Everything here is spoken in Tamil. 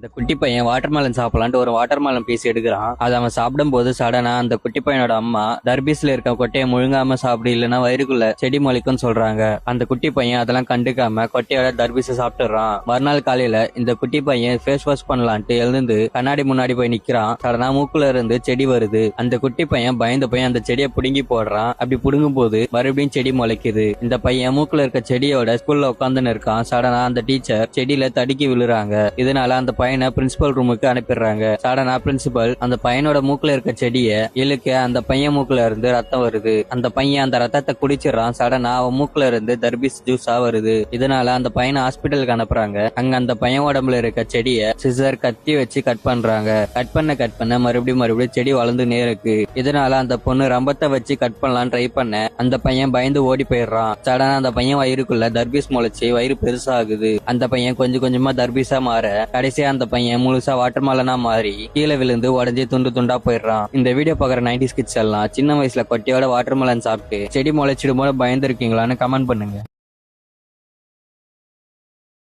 இந்த குட்டி பையன் வாட்டர்மெலன் சாப்பிடலான்ட்டு ஒரு வாட்டர்மெலன் பீஸ் எடுக்கிறான். அதை அவன் சாப்பிடும் போது சடனா அந்த குட்டி பையனோட அம்மா தர்பீஸ்ல இருக்க கொட்டையை முழுங்காம சாப்பிடு, இல்லைன்னா வயிறுக்குள்ள செடி முளைக்கும்னு சொல்றாங்க. அந்த குட்டி பையன் அதெல்லாம் கண்டுக்காம கொட்டையோட தர்பீஸை சாப்பிட்டுறான். மறுநாள் காலையில இந்த குட்டி பையன் ஃபேஸ் வாஷ் பண்ணலான்ட்டு எழுந்து கண்ணாடி முன்னாடி போய் நிக்கிறான். சடனா மூக்குல இருந்து செடி வருது. அந்த குட்டி பையன் பயந்து போய் அந்த செடியை புடுங்கி போடுறான். அப்படி புடுங்கும் போது மறுபடியும் செடி முளைக்குது. இந்த பையன் மூக்குல இருக்க செடியோட ஸ்கூல்ல உட்காந்துன்னு இருக்கான். சடனா அந்த டீச்சர் செடியில தடுக்கி விழுறாங்க. இதனால அந்த பையனை பிரின்சிபல் ரூமுக்கு அனுப்பிடுறாங்க. சடனா பிரின்சிபல் அந்த பையனோட மூக்குல இருக்க செடியை இழுக்க அந்த பையன் மூக்குல இருந்து ரத்தம் வருது. அந்த பையன் அந்த ரத்தத்தை குடிச்சிடறான். சடனா அவன் மூக்குல இருந்து தர்பீஸ் ஜூஸா வருது. இதனால அந்த பையனை ஹாஸ்பிட்டலுக்கு அனுப்புறாங்க. அங்க அந்த பையன் உடம்புல இருக்க செடியை சிசர் கத்தி வச்சு கட் பண்றாங்க. கட் பண்ண மறுபடியும் செடி வளர்ந்துனே இருக்கு. இதனால அந்த பொண்ணு ரம்பத்தை வச்சு கட் பண்ணலாம் ட்ரை பண்ண அந்த பையன் பயந்து ஓடி போயிடுறான். சடனா அந்த பையன் வயிறுக்குள்ள தர்பீஸ் முளைச்சு வயிறு பெருசாகுது. அந்த பையன் கொஞ்சம் கொஞ்சமா தர்பீஸா மாற கடைசியா அந்த பையன் முழுசா வாட்டர்மெலனா மாறி கீழே விழுந்து உடஞ்சி துண்டு துண்டா போயிடுறான். இந்த வீடியோ பாக்குற 90s கிட்ஸ் எல்லாம் சின்ன வயசுல கொட்டையோட வாட்டர்மெலன் சாப்பிட்டு செடி முளைச்சிடும் போது பயந்துருக்கீங்களான்னு கமெண்ட் பண்ணுங்க.